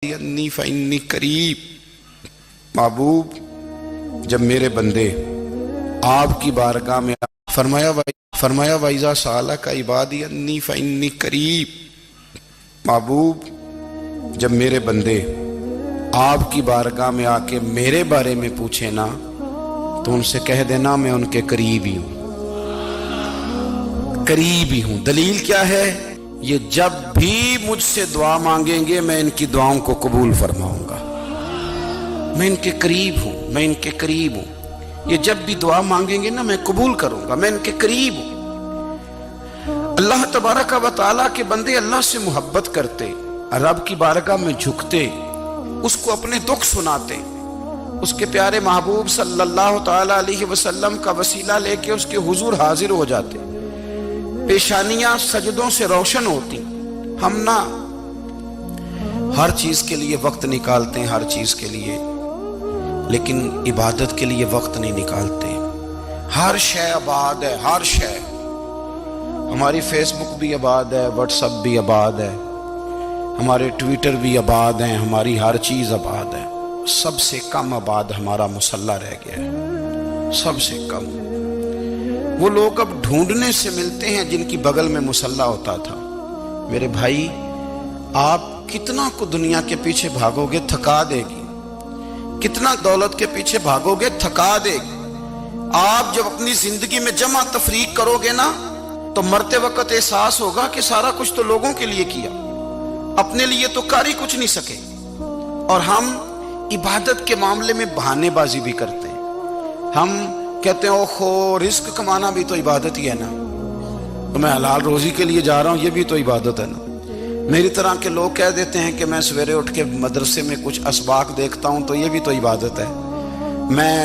अन्नी फ़इन्नी करीब। महबूब, जब मेरे बंदे आपकी बारगाह में फरमाया वइज़ा सालक इबादी अन्नी फ़इन्नी करीब। महबूब, जब मेरे बंदे आपकी बारगाह में आके मेरे बारे में पूछे ना तो उनसे कह देना मैं उनके करीब ही हूं, करीब ही हूं। दलील क्या है? ये जब भी मुझसे दुआ मांगेंगे मैं इनकी दुआओं को कबूल फरमाऊंगा। मैं इनके करीब हूं, मैं इनके करीब हूं। ये जब भी दुआ मांगेंगे ना मैं कबूल करूंगा, मैं इनके करीब हूं। अल्लाह तबारक व तआला के बंदे अल्लाह से मोहब्बत करते, रब की बारगाह में झुकते, उसको अपने दुख सुनाते, उसके प्यारे महबूब सल्लल्लाहु तआला अलैहि वसल्लम का वसीला लेके उसके हुजूर हाजिर हो जाते, पेशानियां सजदों से रोशन होती। हम ना हर चीज के लिए वक्त निकालते हैं, हर चीज के लिए, लेकिन इबादत के लिए वक्त नहीं निकालते। हर शय आबाद है, हर शय। हमारी फेसबुक भी आबाद है, व्हाट्सएप भी आबाद है, हमारे ट्विटर भी आबाद हैं, हमारी हर चीज आबाद है। सबसे कम आबाद हमारा मुसल्ला रह गया है, सबसे कम। वो लोग अब ढूंढने से मिलते हैं जिनकी बगल में मुसल्ला होता था। मेरे भाई, आप कितना को दुनिया के पीछे भागोगे थका देगी, कितना दौलत के पीछे भागोगे थका देगी। आप जब अपनी जिंदगी में जमा तफरीक करोगे ना तो मरते वक्त एहसास होगा कि सारा कुछ तो लोगों के लिए किया, अपने लिए तो कर ही कुछ नहीं सके। और हम इबादत के मामले में बहानेबाजी भी करते हैं। हम कहते हैं ओहो रिस्क कमाना भी तो इबादत ही है ना, तो मैं हलाल रोजी के लिए जा रहा हूं, ये भी तो इबादत है ना। मेरी तरह के लोग कह देते हैं कि मैं सवेरे उठ के मदरसे में कुछ असबाक देखता हूं तो ये भी तो इबादत है। मैं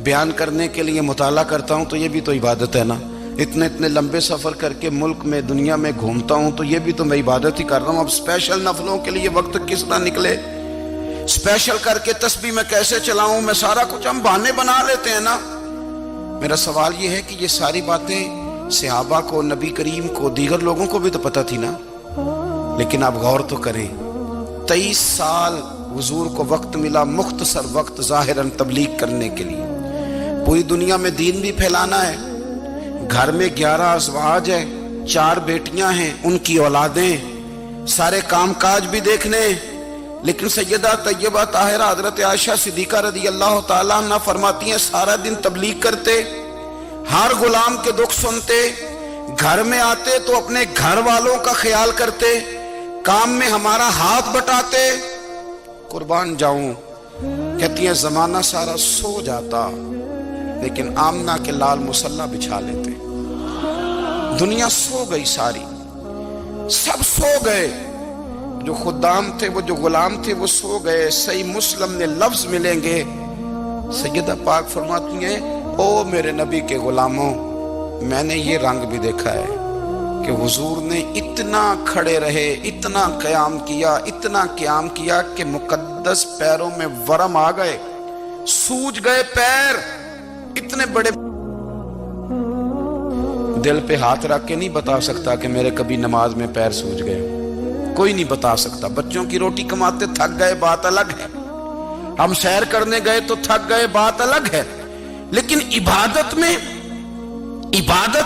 बयान करने के लिए मुताला करता हूं तो ये भी तो इबादत है ना। इतने इतने लंबे सफर करके मुल्क में दुनिया में घूमता हूं तो ये भी तो मैं इबादत ही कर रहा हूं। अब स्पेशल नफलों के लिए वक्त किस तरह निकले, स्पेशल करके तस्बीह मैं कैसे चलाऊं, मैं सारा कुछ हम बहाने बना लेते हैं ना। मेरा सवाल ये है कि ये सारी बातें सहाबा को, नबी करीम को, दीगर लोगों को भी तो पता थी ना। लेकिन आप गौर तो करें, 23 साल हुजूर को वक्त मिला, मुख्तसर वक्त ज़ाहिरन तबलीग करने के लिए। पूरी दुनिया में दीन भी फैलाना है। घर में 11 अज़वाज है, 4 बेटियां हैं, उनकी औलादें, सारे काम काज भी देखने। लेकिन सैयदा तैयबा ताहिरा हजरत आयशा सिद्दीका रदी अल्लाह ताला अन्हा फरमाती हैं सारा दिन तबलीग करते, हर गुलाम के दुख सुनते, घर में आते तो अपने घर वालों का ख्याल करते, काम में हमारा हाथ बटाते। कुर्बान जाऊं, कहती हैं जमाना सारा सो जाता लेकिन आमना के लाल मुसल्ला बिछा लेते। दुनिया सो गई, सारी सब सो गए, जो खुदाम थे, वो जो गुलाम थे, वो सो गए। सही मुस्लिम में लफ्ज मिलेंगे, सैयदा पाक फरमाती हैं ओ मेरे नबी के गुलामों, मैंने ये रंग भी देखा है कि हुजूर ने इतना खड़े रहे, इतना क़याम किया, इतना क़याम किया कि मुकद्दस पैरों में वरम आ गए, सूज गए पैर। इतने बड़े दिल पे हाथ रख के नहीं बता सकता कि मेरे कभी नमाज में पैर सूज गए, कोई नहीं बता सकता। बच्चों की रोटी कमाते थक गए, बात अलग है। हम सैर करने गए तो थक गए, बात अलग है। लेकिन इबादत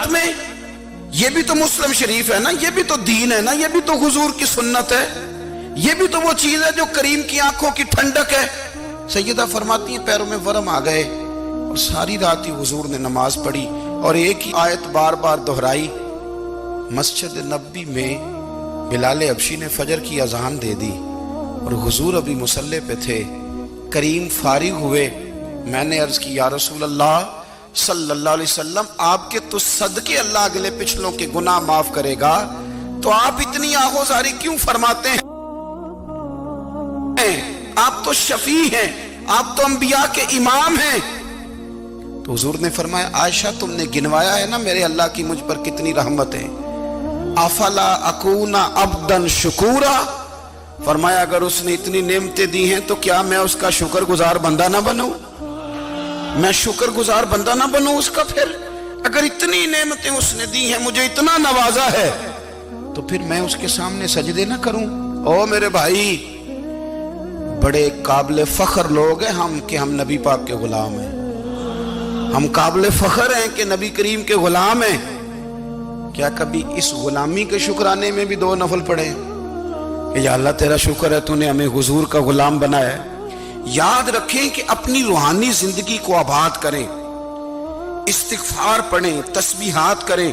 में ये भी तो मुस्लिम शरीफ है ना, ये भी तो दीन है ना, ये भी तो हुजूर की सुन्नत है, ये भी तो वो चीज है जो करीम की आंखों की ठंडक है। सैयदा फरमाती है पैरों में वरम आ गए और सारी रात ही हुजूर ने नमाज पढ़ी और एक ही आयत बार बार दोहराई। मस्जिद नबी में बिलाल हबशी ने फजर की अजान दे दी और हुजूर अभी मुसल्ले पे थे। करीम फारिग हुए, मैंने अर्ज की या रसूल अल्लाह सल्लल्लाहु अलैहि वसल्लम, आपके तो सदके अल्लाह अगले पिछलों के गुनाह माफ करेगा, तो आप इतनी आहोजारी क्यों फरमाते हैं? आप तो शफी हैं, आप तो अंबिया के इमाम हैं। तो हुजूर ने फरमाया आयशा, तुमने गिनवाया है ना मेरे अल्लाह की मुझ पर कितनी रहमत है। अफला अकूना अब्दन शुकूरा, फरमाया अगर उसने इतनी नेमतें दी हैं तो क्या मैं उसका शुक्रगुजार बंदा ना बनूं? मैं शुक्रगुजार बंदा ना बनूं उसका? फिर अगर इतनी नेमतें उसने दी हैं, मुझे इतना नवाजा है, तो फिर मैं उसके सामने सजदे ना करूं? ओ मेरे भाई, बड़े काबिल फ़ख्र लोग हैं हम कि हम नबी पाक के गुलाम हैं। हम काबिल फ़ख्र हैं कि नबी करीम के गुलाम हैं। क्या कभी इस गुलामी के शुक्राने में भी 2 नफल पढ़े कि या अल्लाह तेरा शुक्र है तूने हमें हुजूर का गुलाम बनाया है। याद रखें कि अपनी रूहानी जिंदगी को आबाद करें, इस्तिग़फ़ार पढ़ें, तस्बीहात करें।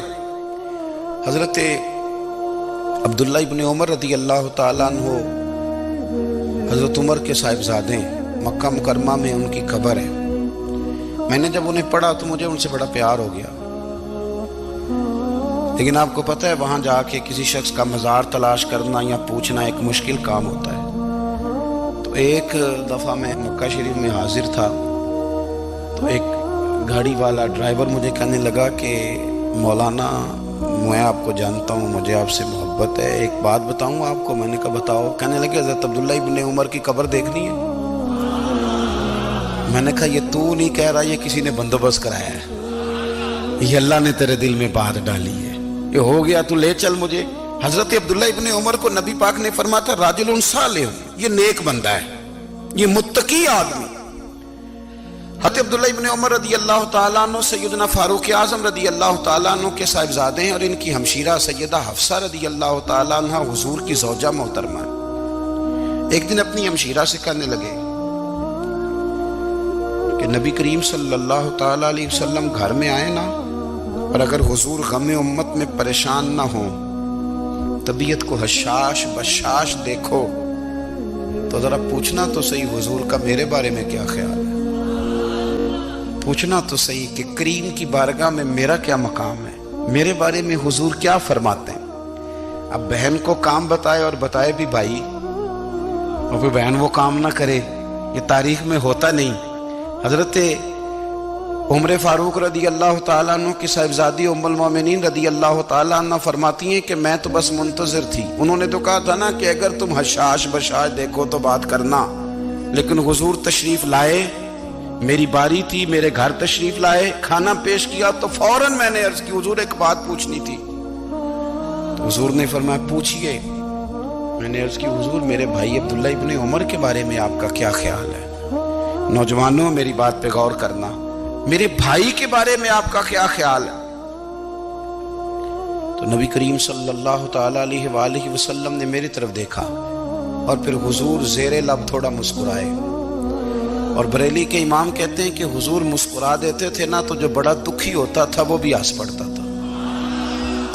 हजरत अब्दुल्ला इब्न उमर रदी अल्लाह ताला अन्हु हजरत उमर के साहिबजादे, मक्का मुकरमा में उनकी कब्र है। मैंने जब उन्हें पढ़ा तो मुझे उनसे बड़ा प्यार हो गया। लेकिन आपको पता है वहां जाके किसी शख्स का मज़ार तलाश करना या पूछना एक मुश्किल काम होता है। तो एक दफ़ा मैं मक्का शरीफ में हाजिर था तो एक गाड़ी वाला ड्राइवर मुझे कहने लगा कि मौलाना मैं आपको जानता हूँ, मुझे आपसे मोहब्बत है, एक बात बताऊँ आपको। मैंने कहा बताओ। कहने लगे हज़रत अब्दुल्ला इब्न उमर की कब्र देखनी है। मैंने कहा ये तू नहीं कह रहा, ये किसी ने बंदोबस्त कराया है, ये अल्लाह ने तेरे दिल में बात डाली है, ये हो गया, तू ले चल मुझे। हजरत अब्दुल्ला इब्न उमर को नबी पाक ने फरमाया था राजुलुन सालिह, ये नेक बंदा है, ये मुत्तकी आदमी। हज़रत अब्दुल्ला इब्न उमर रदी अल्लाह ताला अन्हु सैयदना फारूक आज़म रदी अल्लाह ताला अन्हु के साहिबजादे हैं और इनकी हमशीरा सैयदा हफ्सा रदी अल्लाह ताला अन्हा हुजूर की ज़ौजा मोहतरमा। एक दिन अपनी हमशीरा से कहने लगे कि नबी करीम सल्लल्लाहु ताला अलैहि वसल्लम घर में आए ना, और अगर हुजूर गम उम्मत में परेशान ना हो, तबीयत को हशाश बशाश देखो, तो जरा पूछना तो सही हुजूर का मेरे बारे में क्या ख्याल है। पूछना तो सही कि करीम की बारगाह में मेरा क्या मकाम है, मेरे बारे में हुजूर क्या फरमाते हैं। अब बहन को काम बताए और बताए भी भाई, और फिर बहन वो काम ना करे, ये तारीख में होता नहीं। हजरत उमर फारूक रदी अल्लाह ताला अन्हु की साहिबजादी उम्मुल मोमिनीन रदी अल्लाह ताला अन्हा फरमाती हैं कि मैं तो बस मुंतज़िर थी। उन्होंने तो कहा था ना कि अगर तुम हशाश बशाश देखो तो बात करना, लेकिन हुजूर तशरीफ लाए, मेरी बारी थी, मेरे घर तशरीफ लाए, खाना पेश किया तो फौरन मैंने अर्ज की हुजूर एक बात पूछनी थी। तो हुजूर ने फरमाया पूछिए। मैंने अर्ज की हुजूर मेरे भाई अब्दुल्ला इब्न उमर के बारे में आपका क्या ख्याल है। नौजवानों मेरी बात पे गौर करना, मेरे भाई के बारे में आपका क्या ख्याल है। तो नबी करीम सल्लल्लाहु ताला अलैहि वसल्लम ने मेरी तरफ देखा और फिर हुजूर ज़ेरे लब थोड़ा मुस्कुराए। और बरेली के इमाम कहते हैं कि हुजूर मुस्कुरा देते थे ना तो जो बड़ा दुखी होता था वो भी हंस पड़ता था।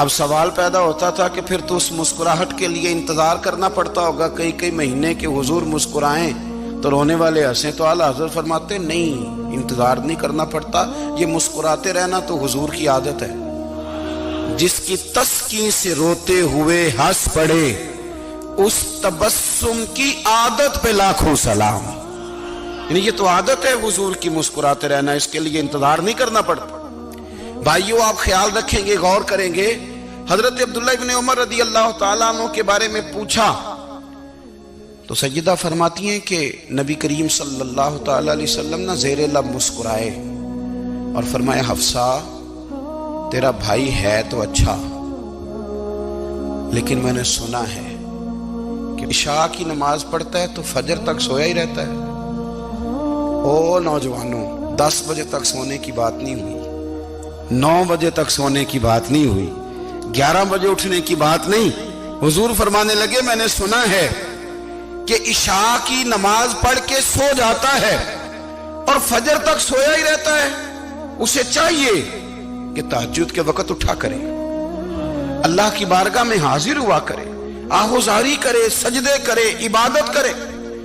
अब सवाल पैदा होता था कि फिर तो उस मुस्कुराहट के लिए इंतजार करना पड़ता होगा कई कई महीने के हुजूर मुस्कुराएं तो रोने वाले हंसे। तो आला हज़रत फरमाते नहीं, इंतजार नहीं करना पड़ता, ये मुस्कुराते रहना तो हुजूर की आदत है। जिसकी तस्कीन से रोते हुए हंस पड़े उस तबस्सुम की आदत पे लाखों सलाम। यानी ये तो आदत है हुजूर की मुस्कुराते रहना, इसके लिए इंतजार नहीं करना पड़ता। भाइयों आप ख्याल रखेंगे, गौर करेंगे। हजरत अब्दुल्ला इब्न उमर रदी अल्लाह ताला अन्हु के बारे में पूछा तो सैयदा फरमाती हैं कि नबी करीम सल्लल्लाहु ताला अलैहि वसल्लम ना ज़ेरे लब मुस्कुराए और फरमाया हफ्सा तेरा भाई है तो अच्छा, लेकिन मैंने सुना है कि इशा की नमाज पढ़ता है तो फजर तक सोया ही रहता है। ओ नौजवानों, 10 बजे तक सोने की बात नहीं हुई, 9 बजे तक सोने की बात नहीं हुई, 11 बजे उठने की बात नहीं। हुजूर फरमाने लगे मैंने सुना है कि इशा की नमाज पढ़ के सो जाता है और फजर तक सोया ही रहता है। उसे चाहिए कि तहज्जुद के वक्त उठा करे, अल्लाह की बारगाह में हाजिर हुआ करे, आहुजारी करे, सजदे करे, इबादत करे।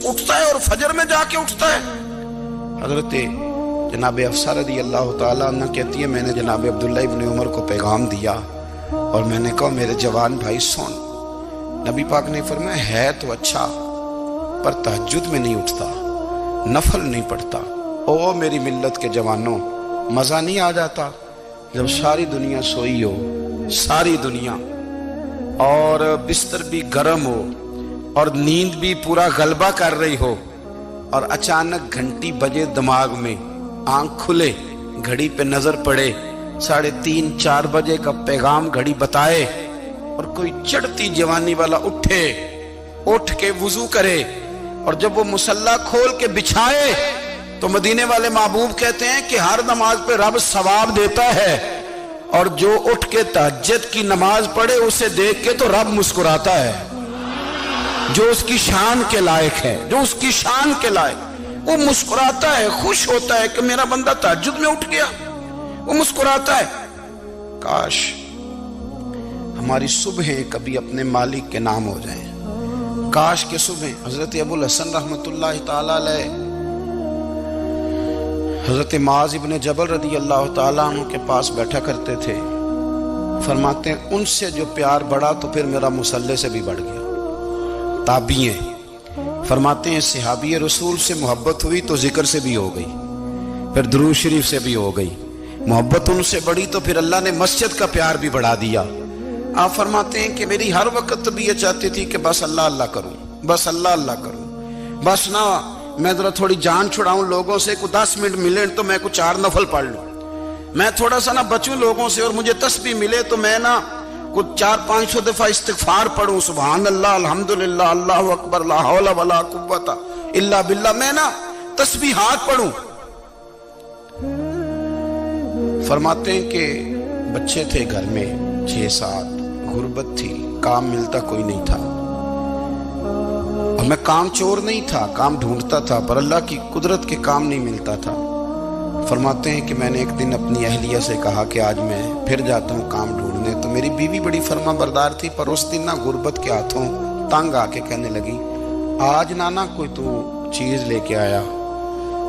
उठता है और फजर में जाके उठता है। हजरत जनाब हफ्सा रदी अल्लाह ताला अन्हा कहती है मैंने जनाब अब्दुल्ला इब्न उमर को पैगाम दिया और मैंने कहा मेरे जवान भाई सुन, नबी पाक ने फरमाया है तो अच्छा पर तहज्जुद में नहीं उठता, नफल नहीं पढ़ता। ओ मेरी मिल्लत के जवानों, मजा नहीं आ जाता जब सारी दुनिया सोई हो, सारी दुनिया, और बिस्तर भी गर्म हो और नींद भी पूरा गलबा कर रही हो, और अचानक घंटी बजे दिमाग में, आंख खुले, घड़ी पे नजर पड़े 3:30-4 बजे का पैगाम घड़ी बताए, और कोई चढ़ती जवानी वाला उठे, उठ के वुजू करे, اور جب وہ مصلی کھول کے بچھائے تو مدینے والے محبوب کہتے ہیں کہ ہر نماز پہ رب ثواب دیتا ہے، اور جو اٹھ کے تہجد کی نماز پڑھے اسے دیکھ کے تو رب مسکراتا ہے، جو اس کی شان کے لائق ہے، جو اس کی شان کے لائق، وہ مسکراتا ہے، خوش ہوتا ہے کہ میرا بندہ تہجد میں اٹھ گیا، وہ مسکراتا ہے۔ کاش ہماری صبحیں کبھی اپنے مالک کے نام ہو جائیں، کاش کے صبح۔ حضرت ابو الحسن رحمت اللہ تعالی علیہ حضرت معاذ ابن جبل رضی اللہ تعالیٰ عنہ کے پاس بیٹھا کرتے تھے، فرماتے ہیں ان سے جو پیار بڑھا تو پھر میرا مصلی سے بھی بڑھ گیا۔ تابعی ہیں، فرماتے ہیں صحابی رسول سے محبت ہوئی تو ذکر سے بھی ہو گئی، پھر درود شریف سے بھی ہو گئی، محبت ان سے بڑھی تو پھر اللہ نے مسجد کا پیار بھی بڑھا دیا۔ آپ فرماتے ہیں کہ میری ہر وقت بھی یہ چاہتی تھی کہ بس اللہ اللہ کروں، بس اللہ اللہ کروں، بس نہ میں ذرا تھوڑی جان چھڑاؤں لوگوں سے، کوئی 10 منٹ ملے تو میں کوئی 4 نفل پڑھ لوں، میں تھوڑا سا نہ بچوں لوگوں سے، اور مجھے تسبیح ملے تو میں نہ کوئی 400-500 دفعہ استغفار پڑھوں، سبحان اللہ، الحمدللہ، اللہ اکبر، لا حول ولا قوت الا باللہ، میں نہ تسبیحات پڑھوں۔ فرماتے ہیں کہ بچے تھے گھر میں 6-7، غربت تھی، کام ملتا کوئی نہیں تھا، اور میں کام چور نہیں تھا، کام ڈھونڈتا تھا، پر اللہ کی قدرت کے کام نہیں ملتا تھا۔ فرماتے ہیں کہ میں نے ایک دن اپنی اہلیہ سے کہا کہ آج میں پھر جاتا ہوں کام ڈھونڈنے، تو میری بیوی بڑی فرما بردار تھی، پر اس دن نہ غربت کے ہاتھوں تنگ آ کے کہنے لگی آج نانا کوئی تو چیز لے کے آیا،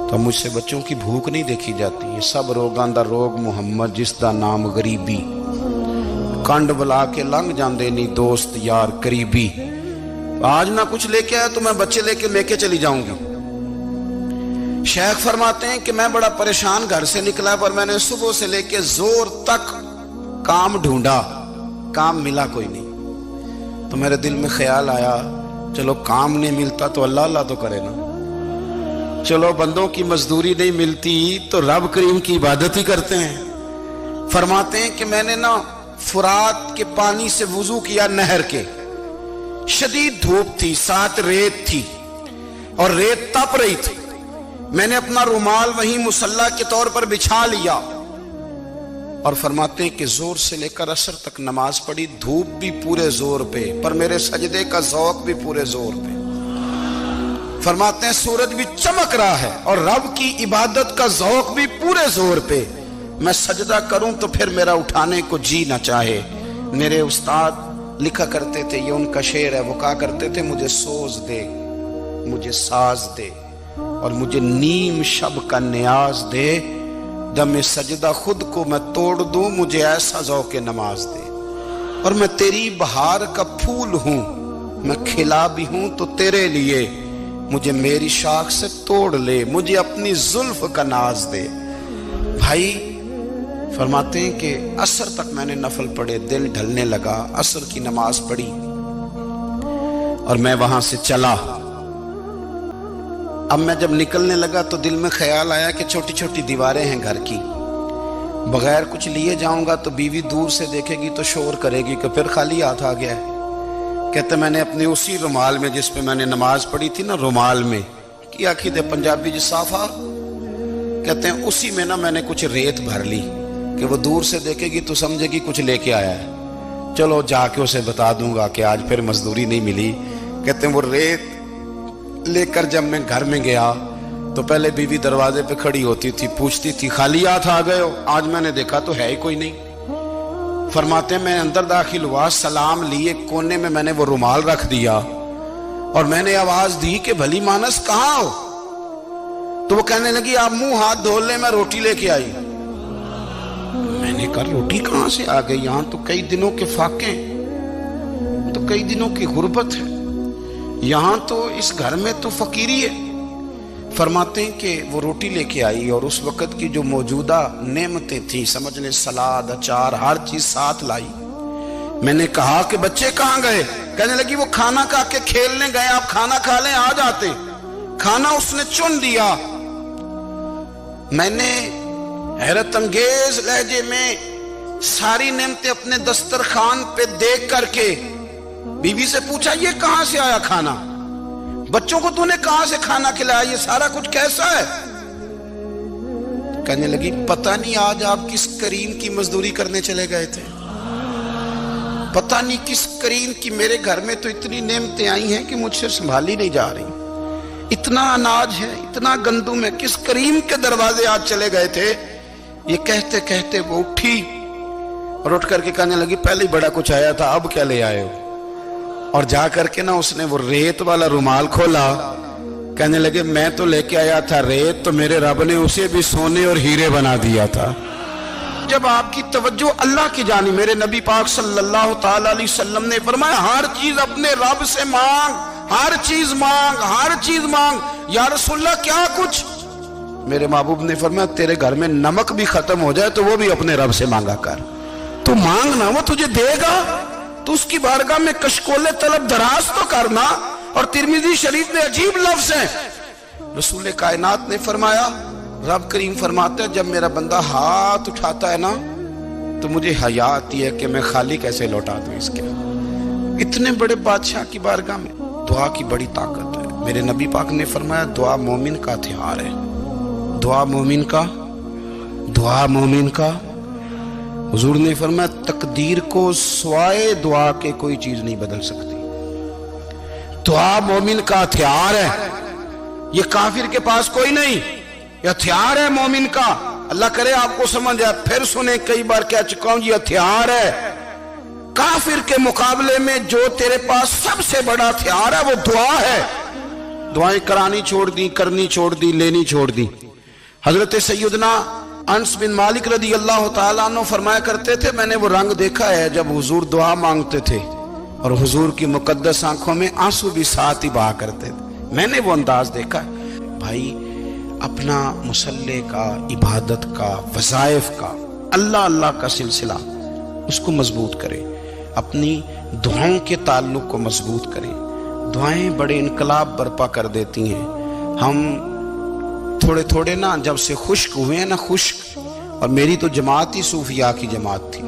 تو مجھ سے بچوں کی بھوک نہیں دیکھی جاتی، یہ سب روگاں دا روگ محمد جس دا نام غریبی، کنڈ بلا کے لنگ جاندے نہیں دوست یار قریبی، آج نہ کچھ لے کے آیا تو میں بچے لے کے چلی جاؤں گی۔ شیخ فرماتے ہیں کہ میں بڑا پریشان گھر سے نکلا، پر میں نے صبح سے لے کے زور تک کام ڈھونڈا، کام ملا کوئی نہیں، تو میرے دل میں خیال آیا چلو کام نہیں ملتا تو اللہ اللہ تو کرے نا، چلو بندوں کی مزدوری نہیں ملتی تو رب کریم کی عبادت ہی کرتے ہیں۔ فرماتے ہیں کہ میں نے نا فرات کے پانی سے وضو کیا، نہر کے، شدید دھوپ تھی، ساتھ ریت تھی اور ریت تپ رہی تھی، میں نے اپنا رومال وہیں مصلی کے طور پر بچھا لیا، اور فرماتے ہیں کہ زور سے لے کر عصر تک نماز پڑھی، دھوپ بھی پورے زور پہ، پر میرے سجدے کا ذوق بھی پورے زور پہ۔ فرماتے ہیں سورج بھی چمک رہا ہے اور رب کی عبادت کا ذوق بھی پورے زور پہ، میں سجدہ کروں تو پھر میرا اٹھانے کو جی نہ چاہے۔ میرے استاد لکھا کرتے تھے، یہ ان کا شعر ہے، وہ کہا کرتے تھے مجھے سوز دے، مجھے ساز دے، اور مجھے نیم شب کا نیاز دے، دم سجدہ خود کو میں توڑ دوں، مجھے ایسا ذوق نماز دے، اور میں تیری بہار کا پھول ہوں، میں کھلا بھی ہوں تو تیرے لیے، مجھے میری شاخ سے توڑ لے، مجھے اپنی زلف کا ناز دے۔ بھائی فرماتے ہیں کہ عصر تک میں نے نفل پڑھے، دل ڈھلنے لگا، عصر کی نماز پڑھی اور میں وہاں سے چلا۔ اب میں جب نکلنے لگا تو دل میں خیال آیا کہ چھوٹی چھوٹی دیواریں ہیں گھر کی، بغیر کچھ لیے جاؤں گا تو بیوی دور سے دیکھے گی تو شور کرے گی کہ پھر خالی ہاتھ آ گیا ہے۔ کہتے میں نے اپنے اسی رومال میں جس پہ میں نے نماز پڑھی تھی نا، رومال میں کی آخی دے پنجابی جسافہ کہتے ہیں، اسی میں نا میں نے کچھ ریت بھر لی کہ وہ دور سے دیکھے گی تو سمجھے گی کچھ لے کے آیا ہے، چلو جا کے اسے بتا دوں گا کہ آج پھر مزدوری نہیں ملی۔ کہتے ہیں وہ ریت لے کر جب میں گھر میں گیا تو پہلے بیوی دروازے پہ کھڑی ہوتی تھی، پوچھتی تھی خالی ہاتھ آ گئے ہو؟ آج میں نے دیکھا تو ہے ہی کوئی نہیں۔ فرماتے ہیں میں اندر داخل ہوا، سلام لیے، کونے میں میں نے وہ رومال رکھ دیا اور میں نے آواز دی کہ بھلی مانس کہاں ہو؟ تو وہ کہنے لگی آپ منہ ہاتھ دھو لیں، میں روٹی لے کے آئی۔ میں نے کہا روٹی کہاں سے آ گئی؟ یہاں تو کئی دنوں کے فاقے، تو کئی دنوں کی غربت ہے، یہاں تو اس گھر میں تو فقیری ہے۔ فرماتے ہیں کہ وہ روٹی لے کے آئی اور اس وقت کی جو موجودہ نعمتیں تھیں، سمجھ لیں سلاد، اچار، ہر چیز ساتھ لائی۔ میں نے کہا کہ بچے کہاں گئے؟ کہنے لگی وہ کھانا کھا کے کھیلنے گئے، آپ کھانا کھا لیں آ جاتے۔ کھانا اس نے چن دیا۔ میں نے حیرت انگیز لہجے میں ساری نعمتیں اپنے دسترخوان پہ دیکھ کر کے بیوی سے پوچھا یہ کہاں سے آیا کھانا؟ بچوں کو تو نے کہاں سے کھانا کھلایا؟ یہ سارا کچھ کیسا ہے؟ کہنے لگی پتہ نہیں آج آپ کس کریم کی مزدوری کرنے چلے گئے تھے، پتہ نہیں کس کریم کی، میرے گھر میں تو اتنی نعمتیں آئی ہیں کہ مجھ سے سنبھالی نہیں جا رہی، اتنا اناج ہے، اتنا گندم ہے، کس کریم کے دروازے آج چلے گئے تھے؟ یہ کہتے کہتے وہ اٹھی اور اٹھ کر کے کہنے لگی پہلے ہی بڑا کچھ آیا تھا، اب کیا لے آئے ہو؟ اور جا کر کے نا اس نے وہ ریت والا رومال کھولا، کہنے لگے میں تو لے کے آیا تھا ریت، تو میرے رب نے اسے بھی سونے اور ہیرے بنا دیا تھا۔ جب آپ کی توجہ اللہ کی جانب، میرے نبی پاک صلی اللہ تعالی علیہ وسلم نے فرمایا ہر چیز اپنے رب سے مانگ، ہر چیز مانگ، ہر چیز مانگ۔ یا رسول اللہ کیا کچھ؟ میرے محبوب نے فرمایا تیرے گھر میں نمک بھی ختم ہو جائے تو وہ بھی اپنے رب سے مانگا کر، تو مانگنا وہ تجھے دے گا، تو اس کی بارگاہ میں کشکول طلب دراز تو کرنا۔ اور ترمذی شریف میں عجیب لفظ ہیں، رسول کائنات نے فرمایا، رب کریم فرماتا ہے جب میرا بندہ ہاتھ اٹھاتا ہے نا تو مجھے حیا آتی ہے کہ میں خالی کیسے لوٹا دوں اس کے۔ اتنے بڑے بادشاہ کی بارگاہ میں دعا کی بڑی طاقت ہے۔ میرے نبی پاک نے فرمایا دعا مومن کا ہتھیار ہے، دعا مومن کا، دعا مومن کا۔ حضور نے فرمایا تقدیر کو سوائے دعا کے کوئی چیز نہیں بدل سکتی، دعا مومن کا ہتھیار ہے، یہ کافر کے پاس کوئی نہیں، یہ ہتھیار ہے مومن کا۔ اللہ کرے آپ کو سمجھ آئے، پھر سنیں، کئی بار کہہ چکا ہوں یہ ہتھیار ہے۔ کافر کے مقابلے میں جو تیرے پاس سب سے بڑا ہتھیار ہے وہ دعا ہے۔ دعائیں کرانی چھوڑ دی، کرنی چھوڑ دی، لینی چھوڑ دی۔ حضرت سیدنا انس بن مالک رضی اللہ تعالیٰ عنہ فرمایا کرتے تھے میں نے وہ رنگ دیکھا ہے جب حضور دعا مانگتے تھے اور حضور کی مقدس آنکھوں میں آنسو بھی ساتھ ہی بہا کرتے تھے، میں نے وہ انداز دیکھا ہے۔ بھائی اپنا مصلی کا، عبادت کا، وظائف کا، اللہ اللہ کا سلسلہ اس کو مضبوط کریں، اپنی دعاؤں کے تعلق کو مضبوط کریں۔ دعائیں بڑے انقلاب برپا کر دیتی ہیں۔ ہم تھوڑے تھوڑے نا جب سے خشک ہوئے ہیں نا، خشک، اور میری تو جماعت ہی صوفیاء کی جماعت تھی،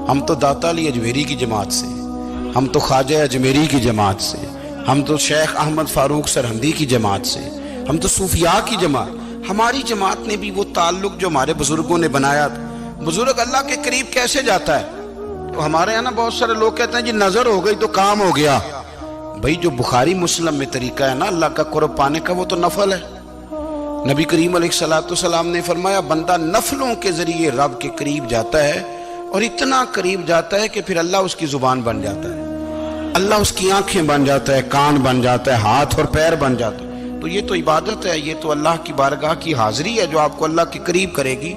ہم تو داتا علی اجمیری کی جماعت سے، ہم تو خواجہ اجمیری کی جماعت سے، ہم تو شیخ احمد فاروق سرہندی کی جماعت سے، ہم تو صوفیاء کی جماعت۔ ہماری جماعت نے بھی وہ تعلق جو ہمارے بزرگوں نے بنایا تھا۔ بزرگ اللہ کے قریب کیسے جاتا ہے؟ تو ہمارے یہاں نا بہت سارے لوگ کہتے ہیں جی نظر ہو گئی تو کام ہو گیا۔ بھائی جو بخاری مسلم میں طریقہ ہے نا اللہ کا قرب پانے کا وہ تو نفل ہے۔ نبی کریم علیہ السلام نے فرمایا بندہ نفلوں کے ذریعے رب کے قریب جاتا ہے، اور اتنا قریب جاتا ہے کہ پھر اللہ اس کی زبان بن جاتا ہے، اللہ اس کی آنکھیں بن جاتا ہے، کان بن جاتا ہے، ہاتھ اور پیر بن جاتا ہے۔ تو یہ تو عبادت ہے، یہ تو اللہ کی بارگاہ کی حاضری ہے جو آپ کو اللہ کے قریب کرے گی۔